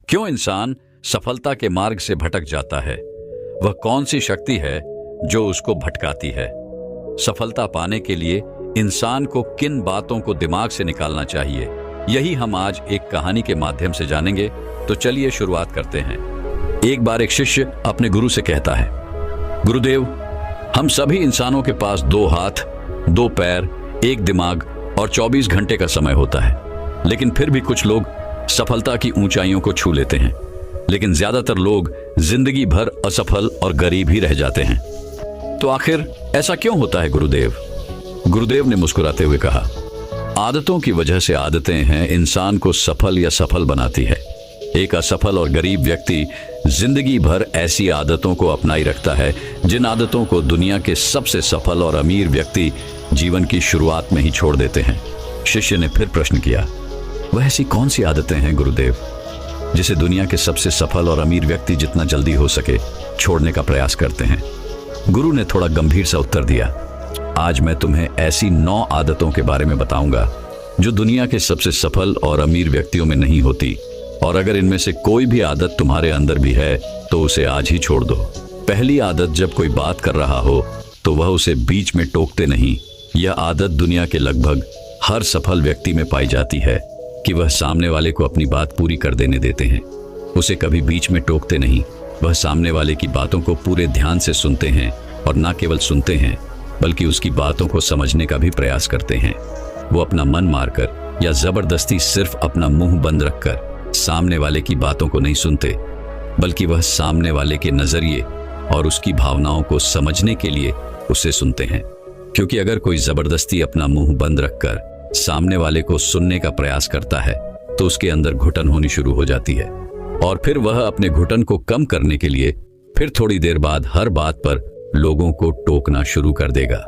क्यों इंसान सफलता के मार्ग से भटक जाता है? वह कौन सी शक्ति है जो उसको भटकाती है? सफलता पाने के लिए इंसान को किन बातों को दिमाग से निकालना चाहिए, यही हम आज एक कहानी के माध्यम से जानेंगे। तो चलिए शुरुआत करते हैं। एक बार एक शिष्य अपने गुरु से कहता है, गुरुदेव, हम सभी इंसानों के पास 2 हाथ, 2 पैर, 1 दिमाग और 24 घंटे का समय होता है, लेकिन फिर भी कुछ लोग सफलता की ऊंचाइयों को छू लेते हैं, लेकिन ज्यादातर लोग जिंदगी भर असफल और गरीब ही रह जाते हैं। तो आखिर ऐसा क्यों होता है गुरुदेव? गुरुदेव ने मुस्कुराते हुए कहा, आदतों की वजह से आदतें हैं इंसान को सफल या सफल बनाती है। एक असफल और गरीब व्यक्ति जिंदगी भर ऐसी आदतों को अपनाई रखता है जिन आदतों को दुनिया के सबसे सफल और अमीर व्यक्ति जीवन की शुरुआत में ही छोड़ देते हैं। शिष्य ने फिर प्रश्न किया, वह ऐसी कौन सी आदतें हैं गुरुदेव जिसे दुनिया के सबसे सफल और अमीर व्यक्ति जितना जल्दी हो सके छोड़ने का प्रयास करते हैं? गुरु ने थोड़ा गंभीर सा उत्तर दिया, आज मैं तुम्हें ऐसी 9 आदतों के बारे में बताऊंगा जो दुनिया के सबसे सफल और अमीर व्यक्तियों में नहीं होती, और अगर इनमें से कोई भी आदत तुम्हारे अंदर भी है तो उसे आज ही छोड़ दो। पहली आदत, जब कोई बात कर रहा हो तो वह उसे बीच में टोकते नहीं। यह आदत दुनिया के लगभग हर सफल व्यक्ति में पाई जाती है कि वह सामने वाले को अपनी बात पूरी कर देने देते हैं, उसे कभी बीच में टोकते नहीं। वह सामने वाले की बातों को पूरे ध्यान से सुनते हैं, और न केवल सुनते हैं बल्कि उसकी बातों को समझने का भी प्रयास करते हैं। वो अपना मन मारकर या जबरदस्ती सिर्फ अपना मुंह बंद रखकर सामने वाले की बातों को नहीं सुनते, बल्कि वह सामने वाले के नजरिए और उसकी भावनाओं को समझने के लिए उसे सुनते हैं। क्योंकि अगर कोई जबरदस्ती अपना मुंह बंद रखकर सामने वाले को सुनने का प्रयास करता है तो उसके अंदर घुटन होनी शुरू हो जाती है, और फिर वह अपने घुटन को कम करने के लिए फिर थोड़ी देर बाद हर बात पर लोगों को टोकना शुरू कर देगा।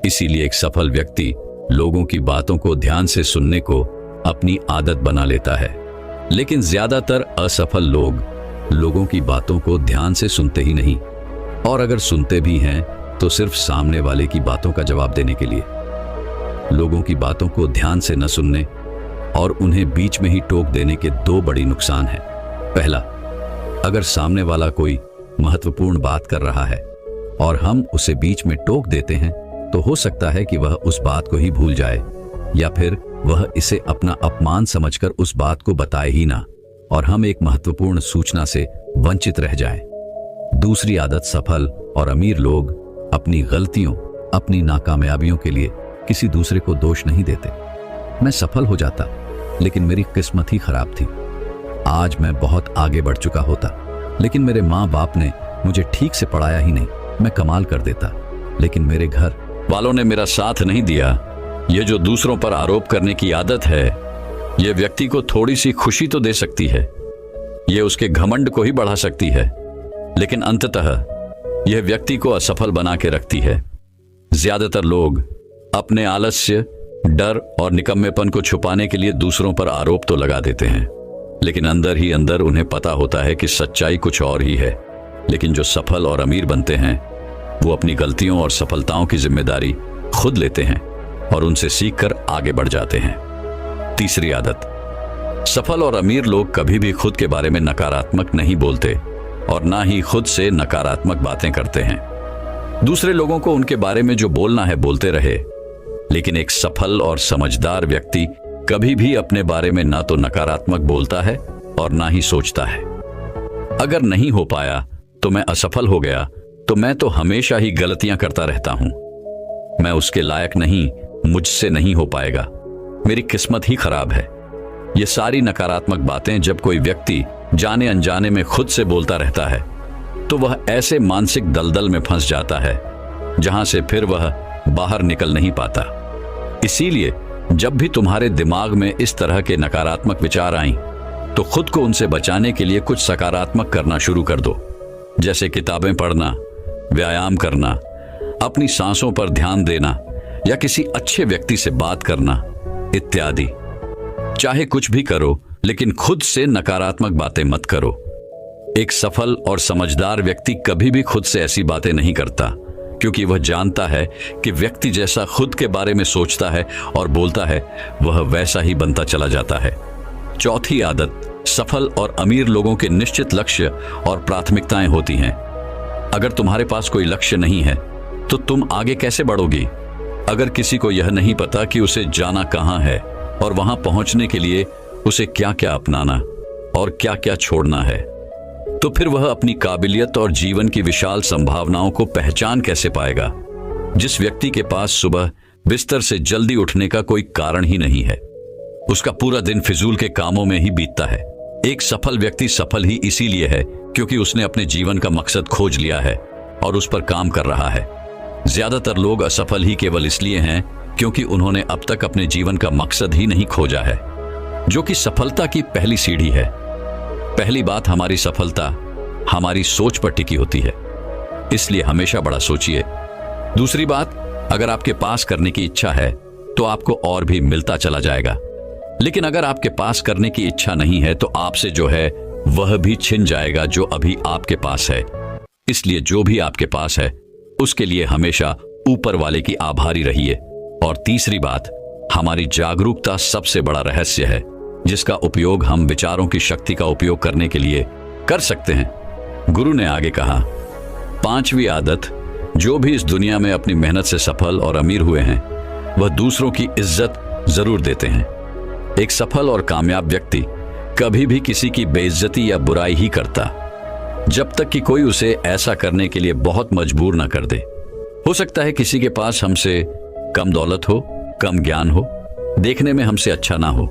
इसीलिए एक सफल व्यक्ति लोगों की बातों को ध्यान से सुनने को अपनी आदत बना लेता है, लेकिन ज्यादातर असफल लोग लोगों की बातों को ध्यान से सुनते ही नहीं, और अगर सुनते भी हैं तो सिर्फ सामने वाले की बातों का जवाब देने के लिए। लोगों की बातों को ध्यान से न सुनने और उन्हें बीच में ही टोक देने के 2 बड़ी नुकसान हैं। पहला, अगर सामने वाला कोई महत्वपूर्ण बात कर रहा है और हम उसे बीच में टोक देते हैं तो हो सकता है कि वह उस बात को ही भूल जाए, या फिर वह इसे अपना अपमान समझकर उस बात को बताए ही ना, और हम एक महत्वपूर्ण सूचना से वंचित रह जाएं। दूसरी आदत, सफल और अमीर लोग अपनी गलतियों, अपनी नाकामयाबियों के लिए किसी दूसरे को दोष नहीं देते। मैं सफल हो जाता लेकिन मेरी किस्मत ही खराब थी, आज मैं बहुत आगे बढ़ चुका होता, लेकिन मेरे माँ बाप ने मुझे ठीक से पढ़ाया ही नहीं, मैं कमाल कर देता, लेकिन मेरे घर वालों ने मेरा साथ नहीं दिया। ये जो दूसरों पर आरोप करने की आदत है, ये व्यक्ति को थोड़ी सी खुशी तो दे सकती है, ये उसके घमंड को ही बढ़ा सकती है, लेकिन अंततः यह व्यक्ति को असफल बना के रखती है। ज्यादातर लोग अपने आलस्य, डर और निकम्मेपन को छुपाने के लिए दूसरों पर आरोप तो लगा देते हैं, लेकिन अंदर ही अंदर उन्हें पता होता है कि सच्चाई कुछ और ही है। लेकिन जो सफल और अमीर बनते हैं वो अपनी गलतियों और सफलताओं की जिम्मेदारी खुद लेते हैं और उनसे सीखकर आगे बढ़ जाते हैं। तीसरी आदत, सफल और अमीर लोग कभी भी खुद के बारे में नकारात्मक नहीं बोलते और ना ही खुद से नकारात्मक बातें करते हैं। दूसरे लोगों को उनके बारे में जो बोलना है बोलते रहे, लेकिन एक सफल और समझदार व्यक्ति कभी भी अपने बारे में ना तो नकारात्मक बोलता है और ना ही सोचता है। अगर नहीं हो पाया तो मैं असफल हो गया, तो मैं तो हमेशा ही गलतियां करता रहता हूं, मैं उसके लायक नहीं, मुझसे नहीं हो पाएगा, मेरी किस्मत ही खराब है। ये सारी नकारात्मक बातें जब कोई व्यक्ति जाने अनजाने में खुद से बोलता रहता है तो वह ऐसे मानसिक दलदल में फंस जाता है जहां से फिर वह बाहर निकल नहीं पाता। इसीलिए जब भी तुम्हारे दिमाग में इस तरह के नकारात्मक विचार आएं तो खुद को उनसे बचाने के लिए कुछ सकारात्मक करना शुरू कर दो, जैसे किताबें पढ़ना, व्यायाम करना, अपनी सांसों पर ध्यान देना या किसी अच्छे व्यक्ति से बात करना इत्यादि। चाहे कुछ भी करो, लेकिन खुद से नकारात्मक बातें मत करो। एक सफल और समझदार व्यक्ति कभी भी खुद से ऐसी बातें नहीं करता, क्योंकि वह जानता है कि व्यक्ति जैसा खुद के बारे में सोचता है और बोलता है वह वैसा ही बनता चला जाता है। चौथी आदत, सफल और अमीर लोगों के निश्चित लक्ष्य और प्राथमिकताएं होती हैं। अगर तुम्हारे पास कोई लक्ष्य नहीं है तो तुम आगे कैसे बढ़ोगी? अगर किसी को यह नहीं पता कि उसे जाना कहां है और वहां पहुंचने के लिए उसे क्या क्या अपनाना और क्या क्या छोड़ना है, तो फिर वह अपनी काबिलियत और जीवन की विशाल संभावनाओं को पहचान कैसे पाएगा? जिस व्यक्ति के पास सुबह बिस्तर से जल्दी उठने का कोई कारण ही नहीं है, उसका पूरा दिन फिजूल के कामों में ही बीतता है। एक सफल व्यक्ति सफल ही इसीलिए है क्योंकि उसने अपने जीवन का मकसद खोज लिया है और उस पर काम कर रहा है। ज्यादातर लोग असफल ही केवल इसलिए हैं क्योंकि उन्होंने अब तक अपने जीवन का मकसद ही नहीं खोजा है, जो कि सफलता की पहली सीढ़ी है। पहली बात, हमारी सफलता हमारी सोच पर टिकी होती है, इसलिए हमेशा बड़ा सोचिए। दूसरी बात, अगर आपके पास करने की इच्छा है तो आपको और भी मिलता चला जाएगा, लेकिन अगर आपके पास करने की इच्छा नहीं है तो आपसे जो है वह भी छिन जाएगा जो अभी आपके पास है। इसलिए जो भी आपके पास है उसके लिए हमेशा ऊपर वाले की आभारी रहिए। और तीसरी बात, हमारी जागरूकता सबसे बड़ा रहस्य है जिसका उपयोग हम विचारों की शक्ति का उपयोग करने के लिए कर सकते हैं। गुरु ने आगे कहा, 5वीं आदत, जो भी इस दुनिया में अपनी मेहनत से सफल और अमीर हुए हैं वह दूसरों की इज्जत जरूर देते हैं। एक सफल और कामयाब व्यक्ति कभी भी किसी की बेइज्जती या बुराई ही करता जब तक कि कोई उसे ऐसा करने के लिए बहुत मजबूर न कर दे। हो सकता है किसी के पास हमसे कम दौलत हो, कम ज्ञान हो, देखने में हमसे अच्छा ना हो,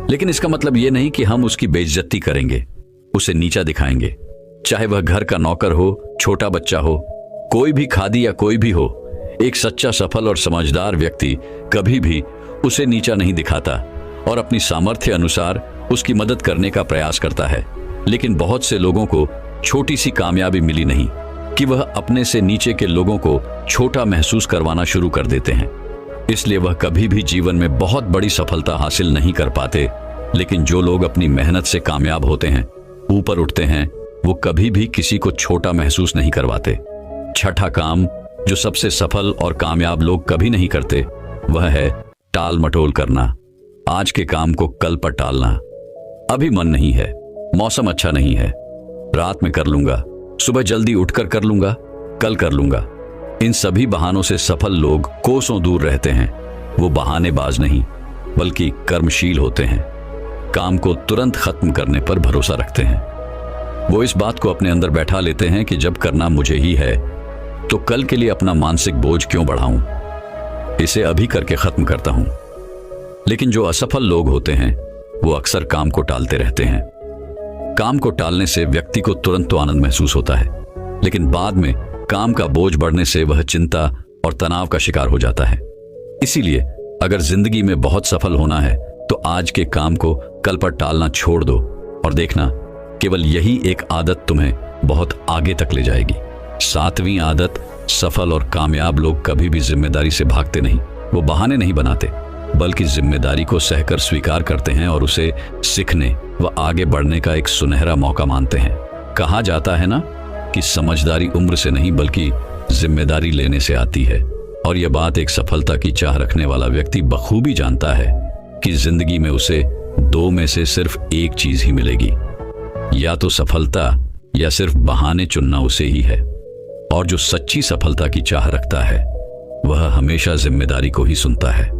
लेकिन इसका मतलब यह नहीं कि हम उसकी बेइज्जती करेंगे, उसे नीचा दिखाएंगे। चाहे वह घर का नौकर हो, छोटा बच्चा हो, कोई भी खादी या कोई भी हो, एक सच्चा सफल और समझदार व्यक्ति कभी भी उसे नीचा नहीं दिखाता और अपनी सामर्थ्य अनुसार उसकी मदद करने का प्रयास करता है। लेकिन बहुत से लोगों को छोटी सी कामयाबी मिली नहीं कि वह अपने से नीचे के लोगों को छोटा महसूस करवाना शुरू कर देते हैं। इसलिए वह कभी भी जीवन में बहुत बड़ी सफलता हासिल नहीं कर पाते। लेकिन जो लोग अपनी मेहनत से कामयाब होते हैं, ऊपर उठते हैं, वो कभी भी किसी को छोटा महसूस नहीं करवाते। छठा काम जो सबसे सफल और कामयाब लोग कभी नहीं करते वह है टाल मटोल करना। आज के काम को कल पर टालना। अभी मन नहीं है, मौसम अच्छा नहीं है, रात में कर लूंगा, सुबह जल्दी उठकर कर लूंगा, कल कर लूंगा। इन सभी बहानों से सफल लोग कोसों दूर रहते हैं। वो बहानेबाज नहीं बल्कि कर्मशील होते हैं। काम को तुरंत खत्म करने पर भरोसा रखते हैं। वो इस बात को अपने अंदर बैठा लेते हैं कि जब करना मुझे ही है तो कल के लिए अपना मानसिक बोझ क्यों बढ़ाऊं, इसे अभी करके खत्म करता हूं। लेकिन जो असफल लोग होते हैं वो अक्सर काम को टालते रहते हैं। काम को टालने से व्यक्ति को तुरंत तो आनंद महसूस होता है, लेकिन बाद में काम का बोझ बढ़ने से वह चिंता और तनाव का शिकार हो जाता है। इसीलिए अगर जिंदगी में बहुत सफल होना है तो आज के काम को कल पर टालना छोड़ दो और देखना केवल यही एक आदत तुम्हें बहुत आगे तक ले जाएगी। 7वीं आदत, सफल और कामयाब लोग कभी भी जिम्मेदारी से भागते नहीं। वो बहाने नहीं बनाते बल्कि जिम्मेदारी को सहकर स्वीकार करते हैं और उसे सीखने व आगे बढ़ने का एक सुनहरा मौका मानते हैं। कहा जाता है ना कि समझदारी उम्र से नहीं बल्कि जिम्मेदारी लेने से आती है। और यह बात एक सफलता की चाह रखने वाला व्यक्ति बखूबी जानता है कि जिंदगी में उसे 2 में से सिर्फ एक चीज ही मिलेगी, या तो सफलता या सिर्फ बहाने चुनना उसे ही है। और जो सच्ची सफलता की चाह रखता है वह हमेशा जिम्मेदारी को ही सुनता है।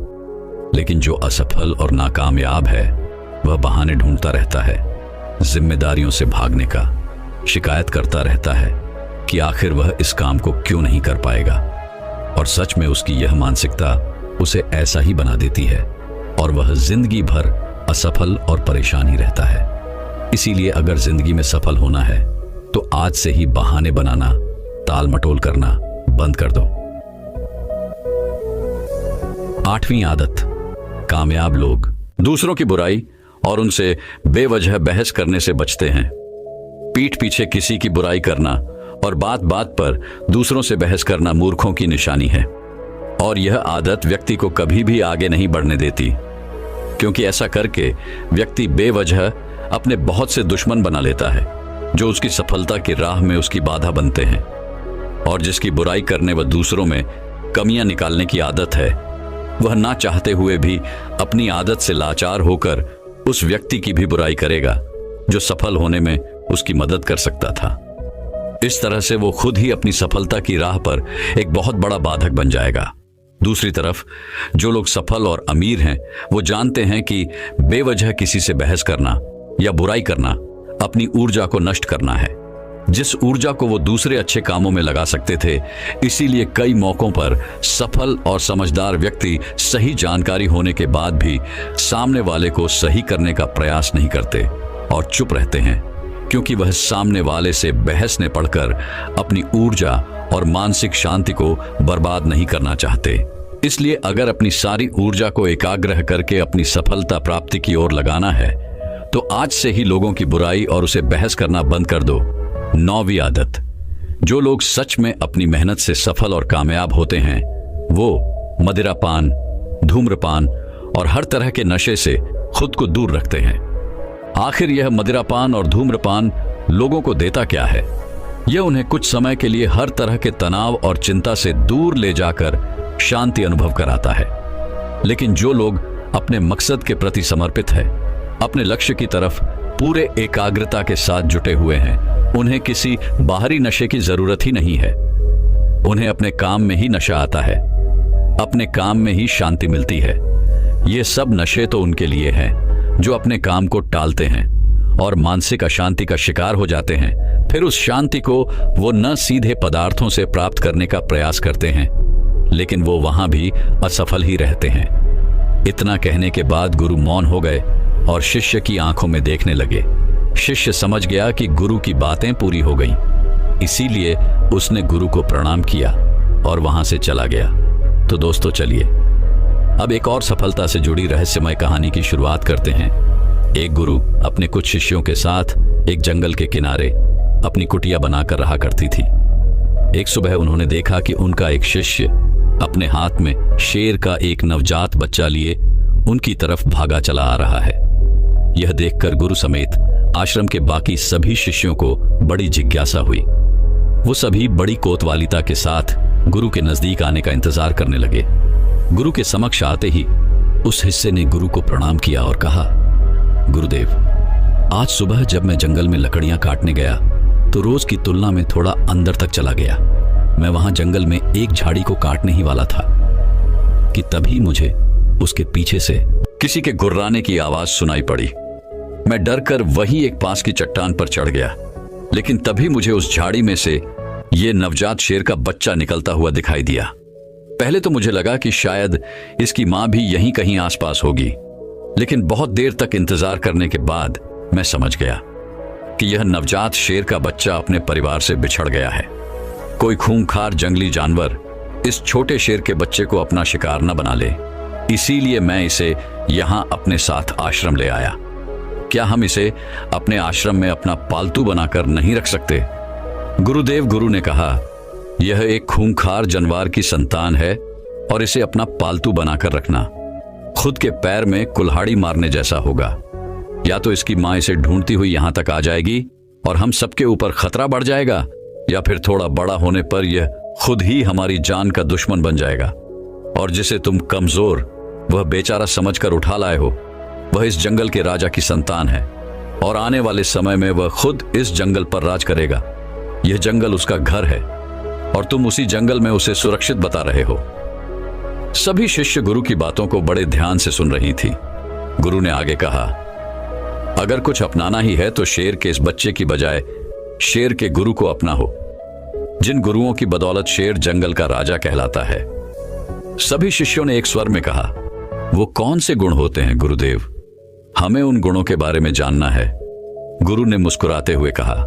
लेकिन जो असफल और नाकामयाब है वह बहाने ढूंढता रहता है, जिम्मेदारियों से भागने का, शिकायत करता रहता है कि आखिर वह इस काम को क्यों नहीं कर पाएगा। और सच में उसकी यह मानसिकता उसे ऐसा ही बना देती है और वह जिंदगी भर असफल और परेशान ही रहता है। इसीलिए अगर जिंदगी में सफल होना है तो आज से ही बहाने बनाना, ताल मटोल करना बंद कर दो। 8वीं आदत, कामयाब लोग दूसरों की बुराई और उनसे बेवजह बहस करने से बचते हैं। पीठ पीछे किसी की बुराई करना और बात बात पर दूसरों से बहस करना मूर्खों की निशानी है। और यह आदत व्यक्ति को कभी भी आगे नहीं बढ़ने देती, क्योंकि ऐसा करके व्यक्ति बेवजह अपने बहुत से दुश्मन बना लेता है जो उसकी सफलता की राह में उसकी बाधा बनते हैं। और जिसकी बुराई करने व दूसरों में कमियां निकालने की आदत है वह ना चाहते हुए भी अपनी आदत से लाचार होकर उस व्यक्ति की भी बुराई करेगा जो सफल होने में उसकी मदद कर सकता था। इस तरह से वो खुद ही अपनी सफलता की राह पर एक बहुत बड़ा बाधक बन जाएगा। दूसरी तरफ जो लोग सफल और अमीर हैं, वो जानते हैं कि बेवजह किसी से बहस करना या बुराई करना अपनी ऊर्जा को नष्ट करना है, जिस ऊर्जा को वो दूसरे अच्छे कामों में लगा सकते थे। इसीलिए कई मौकों पर सफल और समझदार व्यक्ति सही जानकारी होने के बाद भी सामने वाले को सही करने का प्रयास नहीं करते और चुप रहते हैं, क्योंकि वह सामने वाले से बहस में पड़कर अपनी ऊर्जा और मानसिक शांति को बर्बाद नहीं करना चाहते। इसलिए अगर अपनी सारी ऊर्जा को एकाग्र करके अपनी सफलता प्राप्ति की ओर लगाना है, तो आज से ही लोगों की बुराई और उसे बहस करना बंद कर दो। 9वीं आदत, जो लोग सच में अपनी मेहनत से सफल और कामयाब होते हैं, वो मदिरापान, धूम्रपान और हर तरह के नशे से खुद को दूर रखते हैं। आखिर यह मदिरापान और धूम्रपान लोगों को देता क्या है? यह उन्हें कुछ समय के लिए हर तरह के तनाव और चिंता से दूर ले जाकर शांति अनुभव कराता है। लेकिन जो लोग अपने मकसद के प्रति समर्पित है, अपने लक्ष्य की तरफ पूरे एकाग्रता के साथ जुटे हुए हैं, उन्हें किसी बाहरी नशे की जरूरत ही नहीं है। उन्हें अपने काम में ही नशा आता है, अपने काम में ही शांति मिलती है। ये सब नशे तो उनके लिए हैं जो अपने काम को टालते हैं और मानसिक अशांति का शिकार हो जाते हैं। फिर उस शांति को वो न सीधे पदार्थों से प्राप्त करने का प्रयास करते हैं, लेकिन वो वहां भी असफल ही रहते हैं। इतना कहने के बाद गुरु मौन हो गए और शिष्य की आंखों में देखने लगे। शिष्य समझ गया कि गुरु की बातें पूरी हो गईं, इसीलिए उसने गुरु को प्रणाम किया और वहां से चला गया। तो दोस्तों चलिए अब एक और सफलता से जुड़ी रहस्यमय कहानी की शुरुआत करते हैं। एक गुरु अपने कुछ शिष्यों के साथ एक जंगल के किनारे अपनी कुटिया बनाकर रहा करती थी। एक सुबह उन्होंने देखा कि उनका एक शिष्य अपने हाथ में शेर का एक नवजात बच्चा लिए उनकी तरफ भागा चला आ रहा है। यह देखकर गुरु समेत आश्रम के बाकी सभी शिष्यों को बड़ी जिज्ञासा हुई। वो सभी बड़ी कोतवालिता के साथ गुरु के नजदीक आने का इंतजार करने लगे। गुरु के समक्ष आते ही उस हिस्से ने गुरु को प्रणाम किया और कहा, गुरुदेव, आज सुबह जब मैं जंगल में लकड़ियां काटने गया तो रोज की तुलना में थोड़ा अंदर तक चला गया। मैं वहां जंगल में एक झाड़ी को काटने ही वाला था कि तभी मुझे उसके पीछे से किसी के गुर्राने की आवाज सुनाई पड़ी। मैं डरकर वहीं एक पास की चट्टान पर चढ़ गया, लेकिन तभी मुझे उस झाड़ी में से ये नवजात शेर का बच्चा निकलता हुआ दिखाई दिया। पहले तो मुझे लगा कि शायद इसकी मां भी यहीं कहीं आसपास होगी, लेकिन बहुत देर तक इंतजार करने के बाद मैं समझ गया कि यह नवजात शेर का बच्चा अपने परिवार से बिछड़ गया है। कोई खूंखार जंगली जानवर इस छोटे शेर के बच्चे को अपना शिकार न बना ले, इसीलिए मैं इसे यहां अपने साथ आश्रम ले आया। क्या हम इसे अपने आश्रम में अपना पालतू बनाकर नहीं रख सकते? गुरुदेव, गुरु ने कहा, यह एक खूंखार जानवर की संतान है और इसे अपना पालतू बनाकर रखना खुद के पैर में कुल्हाड़ी मारने जैसा होगा। या तो इसकी मां इसे ढूंढती हुई यहां तक आ जाएगी और हम सबके ऊपर खतरा बढ़ जाएगा, या फिर थोड़ा बड़ा होने पर यह खुद ही हमारी जान का दुश्मन बन जाएगा। और जिसे तुम कमजोर वह बेचारा समझकर उठा लाए हो, वह इस जंगल के राजा की संतान है और आने वाले समय में वह खुद इस जंगल पर राज करेगा। यह जंगल उसका घर है और तुम उसी जंगल में उसे सुरक्षित बता रहे हो। सभी शिष्य गुरु की बातों को बड़े ध्यान से सुन रही थी। गुरु ने आगे कहा, अगर कुछ अपनाना ही है तो शेर के इस बच्चे की बजाय शेर के गुरु को अपना हो, जिन गुरुओं की बदौलत शेर जंगल का राजा कहलाता है। सभी शिष्यों ने एक स्वर में कहा, वो कौन से गुण होते हैं गुरुदेव? हमें उन गुणों के बारे में जानना है। गुरु ने मुस्कुराते हुए कहा,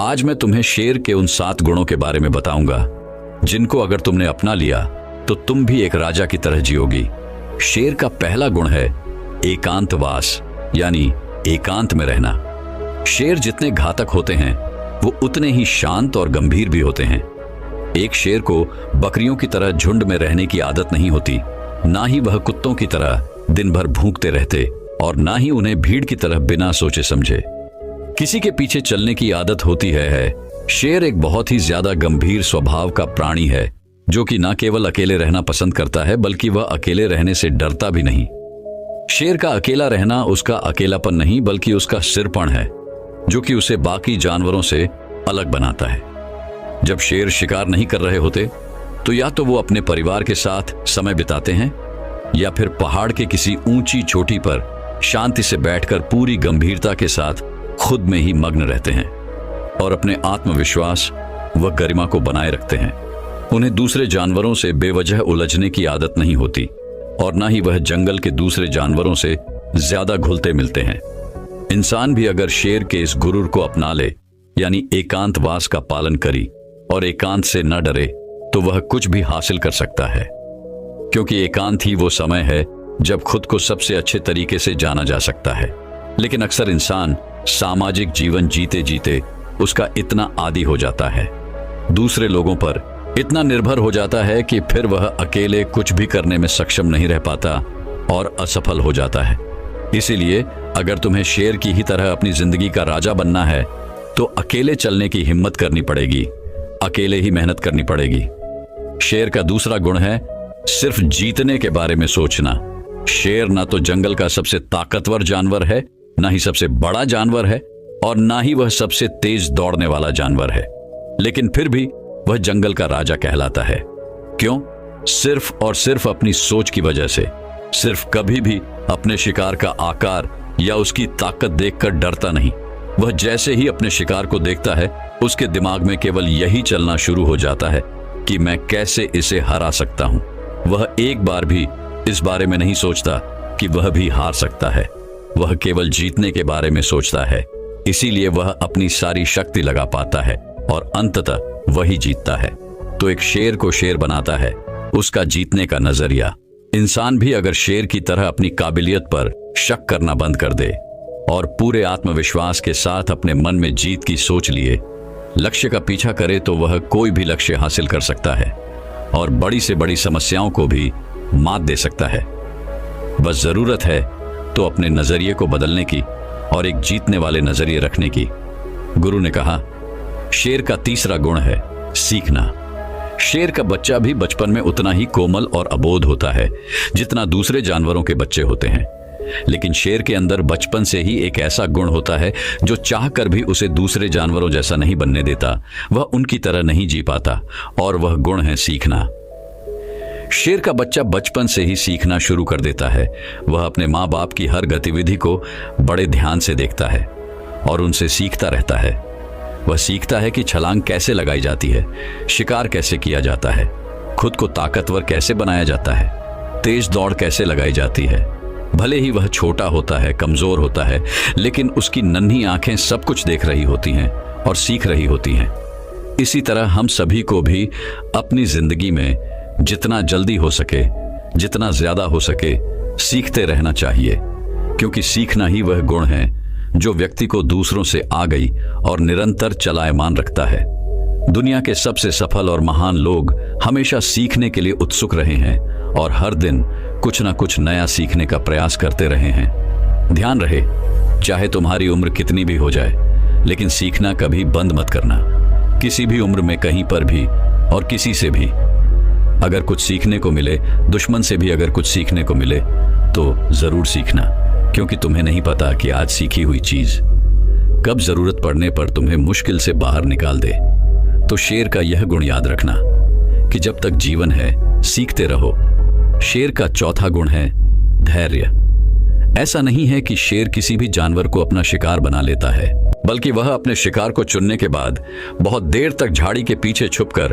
आज मैं तुम्हें शेर के उन 7 गुणों के बारे में बताऊंगा, जिनको अगर तुमने अपना लिया तो तुम भी एक राजा की तरह जियोगी। शेर का पहला गुण है एकांतवास, यानी एकांत में रहना। शेर जितने घातक होते हैं वो उतने ही शांत और गंभीर भी होते हैं। एक शेर को बकरियों की तरह झुंड में रहने की आदत नहीं होती, ना ही वह कुत्तों की तरह दिन भर भूखते रहते और ना ही उन्हें भीड़ की तरह बिना सोचे समझे किसी के पीछे चलने की आदत होती है। शेर एक बहुत ही ज्यादा गंभीर स्वभाव का प्राणी है, जो कि न केवल अकेले रहना पसंद करता है, बल्कि वह अकेले रहने से डरता भी नहीं। शेर का अकेला रहना उसका अकेलापन नहीं बल्कि उसका सिरपण है, जो कि उसे बाकी जानवरों से अलग बनाता है। जब शेर शिकार नहीं कर रहे होते तो या तो वो अपने परिवार के साथ समय बिताते हैं या फिर पहाड़ के किसी ऊंची चोटी पर शांति से बैठकर पूरी गंभीरता के साथ खुद में ही मग्न रहते हैं और अपने आत्मविश्वास व गरिमा को बनाए रखते हैं। उन्हें दूसरे जानवरों से बेवजह उलझने की आदत नहीं होती और न ही वह जंगल के दूसरे जानवरों से ज्यादा घुलते मिलते हैं। इंसान भी अगर शेर के इस गुरूर को अपना ले, यानी एकांतवास का पालन करी और एकांत से न डरे, तो वह कुछ भी हासिल कर सकता है, क्योंकि एकांत ही वो समय है जब खुद को सबसे अच्छे तरीके से जाना जा सकता है। लेकिन अक्सर इंसान सामाजिक जीवन जीते जीते उसका इतना आदी हो जाता है, दूसरे लोगों पर इतना निर्भर हो जाता है कि फिर वह अकेले कुछ भी करने में सक्षम नहीं रह पाता और असफल हो जाता है। इसीलिए अगर तुम्हें शेर की ही तरह अपनी जिंदगी का राजा बनना है तो अकेले चलने की हिम्मत करनी पड़ेगी, अकेले ही मेहनत करनी पड़ेगी। शेर का दूसरा गुण है सिर्फ जीतने के बारे में सोचना। शेर ना तो जंगल का सबसे ताकतवर जानवर है, ना ही सबसे बड़ा जानवर है और ना ही वह सबसे तेज दौड़ने वाला जानवर है, लेकिन फिर भी वह जंगल का राजा कहलाता है। क्यों? सिर्फ और सिर्फ अपनी सोच की वजह से। सिर्फ कभी भी अपने शिकार का आकार या उसकी ताकत देखकर डरता नहीं। वह जैसे ही अपने शिकार को देखता है उसके दिमाग में केवल यही चलना शुरू हो जाता है कि मैं कैसे इसे हरा सकता हूं। वह एक बार भी इस बारे में नहीं सोचता कि वह भी हार सकता है। वह केवल जीतने के बारे में सोचता है। इसीलिए वह अपनी सारी शक्ति लगा पाता है और अंततः वही जीतता है। तो एक शेर को शेर बनाता है उसका जीतने का नजरिया। इंसान भी अगर शेर की तरह अपनी काबिलियत पर शक करना बंद कर दे और पूरे आत्मविश्वास के साथ अपने मन में जीत की सोच लिए लक्ष्य का पीछा करे तो वह कोई भी लक्ष्य हासिल कर सकता है और बड़ी से बड़ी समस्याओं को भी मात दे सकता है। बस जरूरत है तो अपने नजरिए को बदलने की और एक जीतने वाले नजरिए रखने की। गुरु ने कहा, शेर का तीसरा गुण है सीखना। शेर का बच्चा भी बचपन में उतना ही कोमल और अबोध होता है जितना दूसरे जानवरों के बच्चे होते हैं, लेकिन शेर के अंदर बचपन से ही एक ऐसा गुण होता है जो चाहकर भी उसे दूसरे जानवरों जैसा नहीं बनने देता। वह उनकी तरह नहीं जी पाता और वह गुण है सीखना। शेर का बच्चा बचपन से ही सीखना शुरू कर देता है। वह अपने माँ बाप की हर गतिविधि को बड़े ध्यान से देखता है और उनसे सीखता रहता है। वह सीखता है कि छलांग कैसे लगाई जाती है, शिकार कैसे किया जाता है, खुद को ताकतवर कैसे बनाया जाता है, तेज दौड़ कैसे लगाई जाती है। भले ही वह छोटा होता है, कमजोर होता है, लेकिन उसकी नन्ही आंखें सब कुछ देख रही होती हैं और सीख रही होती हैं। इसी तरह हम सभी को भी अपनी जिंदगी में जितना जल्दी हो सके, जितना ज्यादा हो सके, सीखते रहना चाहिए, क्योंकि सीखना ही वह गुण है जो व्यक्ति को दूसरों से आगे और निरंतर चलायमान रखता है। दुनिया के सबसे सफल और महान लोग हमेशा सीखने के लिए उत्सुक रहे हैं और हर दिन कुछ ना कुछ नया सीखने का प्रयास करते रहे हैं। ध्यान रहे, चाहे तुम्हारी उम्र कितनी भी हो जाए, लेकिन सीखना कभी बंद मत करना। किसी भी उम्र में, कहीं पर भी और किसी से भी अगर कुछ सीखने को मिले, दुश्मन से भी अगर कुछ सीखने को मिले, तो जरूर सीखना, क्योंकि तुम्हें नहीं पता कि आज सीखी हुई चीज कब जरूरत पड़ने पर तुम्हें मुश्किल से बाहर निकाल दे। तो शेर का यह गुण याद रखना कि जब तक जीवन है सीखते रहो। शेर का चौथा गुण है धैर्य। ऐसा नहीं है कि शेर किसी भी जानवर को अपना शिकार बना लेता है, बल्कि वह अपने शिकार को चुनने के बाद बहुत देर तक झाड़ी के पीछे छुपकर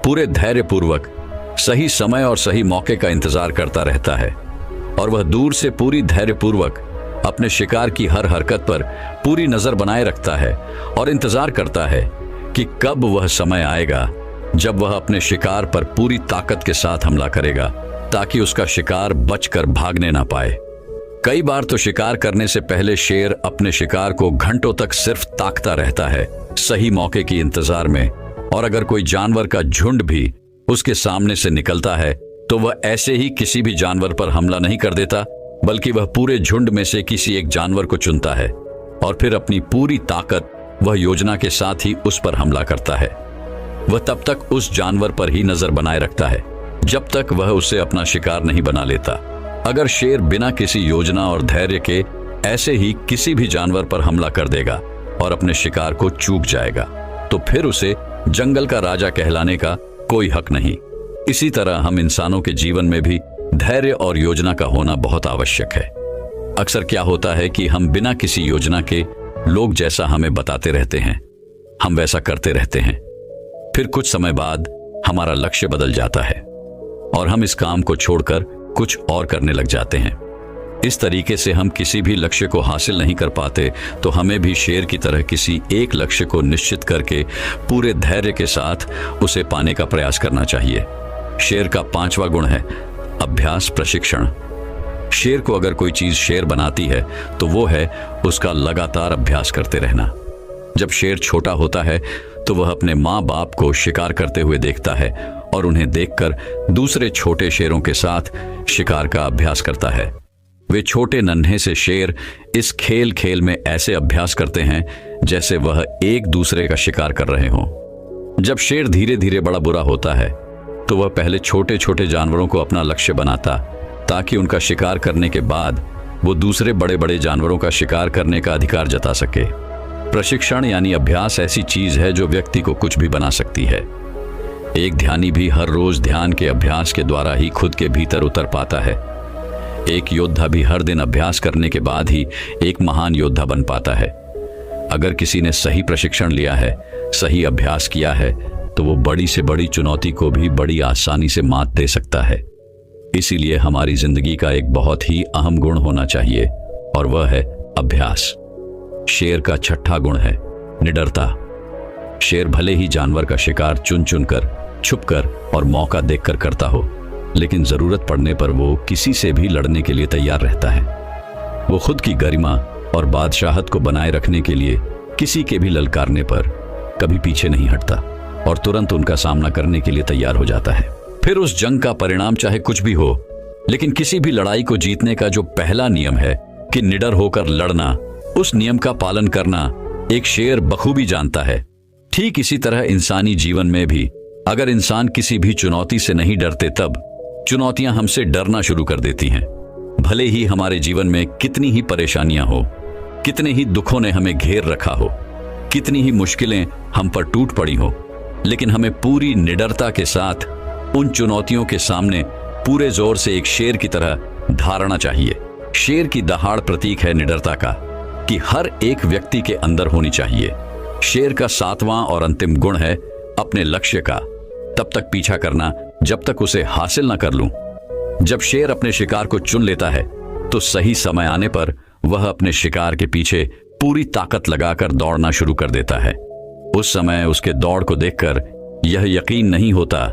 पूरे धैर्यपूर्वक सही समय और सही मौके का इंतजार करता रहता है। और वह दूर से पूरी धैर्यपूर्वक अपने शिकार की हर हरकत पर पूरी नजर बनाए रखता है और इंतजार करता है कि कब वह समय आएगा जब वह अपने शिकार पर पूरी ताकत के साथ हमला करेगा, ताकि उसका शिकार बचकर भागने ना पाए। कई बार तो शिकार करने से पहले शेर अपने शिकार को घंटों तक सिर्फ ताकता रहता है, सही मौके की इंतजार में। और अगर कोई जानवर का झुंड भी उसके सामने से निकलता है तो वह ऐसे ही किसी भी जानवर पर हमला नहीं कर देता, बल्कि वह पूरे झुंड में से किसी एक जानवर को चुनता है और फिर अपनी पूरी ताकत वह योजना के साथ ही उस पर हमला करता है। वह तब तक उस जानवर पर ही नजर बनाए रखता है जब तक वह उसे अपना शिकार नहीं बना लेता। अगर शेर बिना किसी योजना और धैर्य के ऐसे ही किसी भी जानवर पर हमला कर देगा और अपने शिकार को चूक जाएगा, तो फिर उसे जंगल का राजा कहलाने का कोई हक नहीं। इसी तरह हम इंसानों के जीवन में भी धैर्य और योजना का होना बहुत आवश्यक है। अक्सर क्या होता है कि हम बिना किसी योजना के लोग जैसा हमें बताते रहते हैं, हम वैसा करते रहते हैं। फिर कुछ समय बाद हमारा लक्ष्य बदल जाता है और हम इस काम को छोड़कर कुछ और करने लग जाते हैं। इस तरीके से हम किसी भी लक्ष्य को हासिल नहीं कर पाते, तो हमें भी शेर की तरह किसी एक लक्ष्य को निश्चित करके पूरे धैर्य के साथ उसे पाने का प्रयास करना चाहिए। शेर का 5वां गुण है अभ्यास प्रशिक्षण। शेर को अगर कोई चीज शेर बनाती है तो वो है उसका लगातार अभ्यास करते रहना। जब शेर छोटा होता है तो वह अपने माँ बाप को शिकार करते हुए देखता है और उन्हें देखकर दूसरे छोटे शेरों के साथ शिकार का अभ्यास करता है। वे छोटे नन्हे से शेर इस खेल खेल में ऐसे अभ्यास करते हैं जैसे वह एक दूसरे का शिकार कर रहे हों। जब शेर धीरे धीरे बड़ा बुरा होता है तो वह पहले छोटे छोटे जानवरों को अपना लक्ष्य बनाता, ताकि उनका शिकार करने के बाद वो दूसरे बड़े बड़े जानवरों का शिकार करने का अधिकार जता सके। प्रशिक्षण यानी अभ्यास ऐसी चीज है जो व्यक्ति को कुछ भी बना सकती है। एक ध्यानी भी हर रोज ध्यान के अभ्यास के द्वारा ही खुद के भीतर उतर पाता है। एक योद्धा भी हर दिन अभ्यास करने के बाद ही एक महान योद्धा बन पाता है। अगर किसी ने सही प्रशिक्षण लिया है, सही अभ्यास किया है, तो वो बड़ी से बड़ी चुनौती को भी बड़ी आसानी से मात दे सकता है। इसीलिए हमारी जिंदगी का एक बहुत ही अहम गुण होना चाहिए और वह है अभ्यास। शेर का 6वां गुण है निडरता। शेर भले ही जानवर का शिकार चुन चुनकर, छुपकर और मौका देखकर करता हो, लेकिन जरूरत पड़ने पर वो किसी से भी लड़ने के लिए तैयार रहता है। वो खुद की गरिमा और बादशाहत को बनाए रखने के लिए किसी के भी ललकारने पर कभी पीछे नहीं हटता और तुरंत उनका सामना करने के लिए तैयार हो जाता है। फिर उस जंग का परिणाम चाहे कुछ भी हो, लेकिन किसी भी लड़ाई को जीतने का जो पहला नियम है कि निडर होकर लड़ना, उस नियम का पालन करना एक शेर बखूबी जानता है। ठीक इसी तरह इंसानी जीवन में भी अगर इंसान किसी भी चुनौती से नहीं डरते, तब चुनौतियां हमसे डरना शुरू कर देती हैं। भले ही हमारे जीवन में कितनी ही परेशानियां हो, कितने ही दुखों ने हमें घेर रखा हो, कितनी ही मुश्किलें हम पर टूट पड़ी हो, लेकिन हमें पूरी निडरता के साथ उन चुनौतियों के सामने पूरे जोर से एक शेर की तरह धारना चाहिए। शेर की दहाड़ प्रतीक है निडरता का, कि हर एक व्यक्ति के अंदर होनी चाहिए। शेर का 7वां और अंतिम गुण है अपने लक्ष्य का तब तक पीछा करना जब तक उसे हासिल न कर लूं। जब शेर अपने शिकार को चुन लेता है तो सही समय आने पर वह अपने शिकार के पीछे पूरी ताकत लगाकर दौड़ना शुरू कर देता है। उस समय उसके दौड़ को देखकर यह यकीन नहीं होता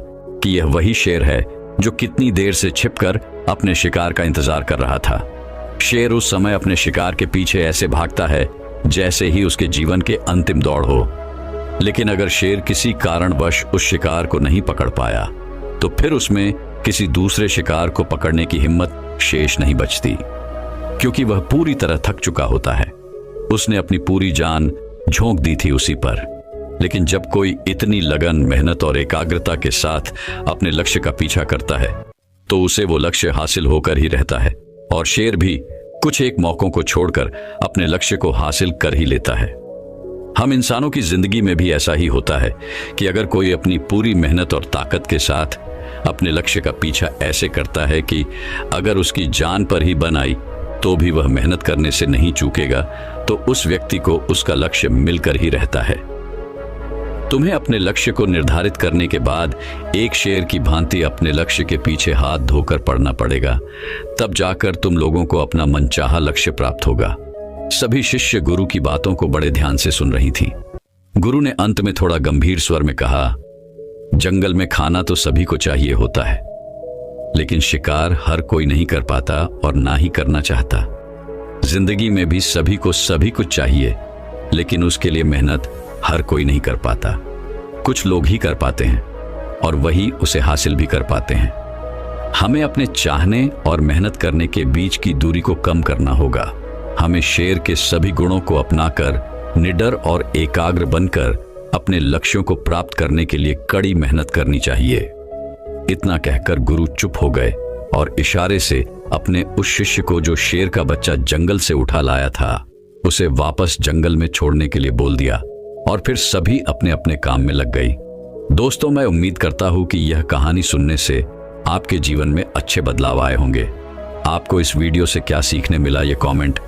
कि यह वही शेर है जो कितनी देर से छिपकर अपने शिकार का इंतजार कर रहा था। शेर उस समय अपने शिकार के पीछे ऐसे भागता है जैसे ही उसके जीवन के अंतिम दौड़ हो। लेकिन अगर शेर किसी कारणवश उस शिकार को नहीं पकड़ पाया, तो फिर उसमें किसी दूसरे शिकार को पकड़ने की हिम्मत शेष नहीं बचती, क्योंकि वह पूरी तरह थक चुका होता है। उसने अपनी पूरी जान झोंक दी थी उसी पर। लेकिन जब कोई इतनी लगन, मेहनत और एकाग्रता के साथ अपने लक्ष्य का पीछा करता है, तो उसे वो लक्ष्य हासिल होकर ही रहता है। और शेर भी कुछ एक मौकों को छोड़कर अपने लक्ष्य को हासिल कर ही लेता है। हम इंसानों की जिंदगी में भी ऐसा ही होता है कि अगर कोई अपनी पूरी मेहनत और ताकत के साथ अपने लक्ष्य का पीछा ऐसे करता है कि अगर उसकी जान पर ही बन आई तो भी वह मेहनत करने से नहीं चूकेगा, तो उस व्यक्ति को उसका लक्ष्य मिलकर ही रहता है। तुम्हें अपने लक्ष्य को निर्धारित करने के बाद एक शेर की भांति अपने लक्ष्य के पीछे हाथ धोकर पड़ना पड़ेगा, तब जाकर तुम लोगों को अपना मनचाहा लक्ष्य प्राप्त होगा। सभी शिष्य गुरु की बातों को बड़े ध्यान से सुन रही थी। गुरु ने अंत में थोड़ा गंभीर स्वर में कहा, जंगल में खाना तो सभी को चाहिए होता है, लेकिन शिकार हर कोई नहीं कर पाता और ना ही करना चाहता। जिंदगी में भी सभी को सभी कुछ चाहिए, लेकिन उसके लिए मेहनत हर कोई नहीं कर पाता। कुछ लोग ही कर पाते हैं और वही उसे हासिल भी कर पाते हैं। हमें अपने चाहने और मेहनत करने के बीच की दूरी को कम करना होगा। हमें शेर के सभी गुणों को अपनाकर निडर और एकाग्र बनकर अपने लक्ष्यों को प्राप्त करने के लिए कड़ी मेहनत करनी चाहिए। इतना कहकर गुरु चुप हो गए और इशारे से अपने उस शिष्य को जो शेर का बच्चा जंगल से उठा लाया था, उसे वापस जंगल में छोड़ने के लिए बोल दिया और फिर सभी अपने अपने काम में लग गई। दोस्तों, मैं उम्मीद करता हूं कि यह कहानी सुनने से आपके जीवन में अच्छे बदलाव आए होंगे। आपको इस वीडियो से क्या सीखने मिला, ये कमेंट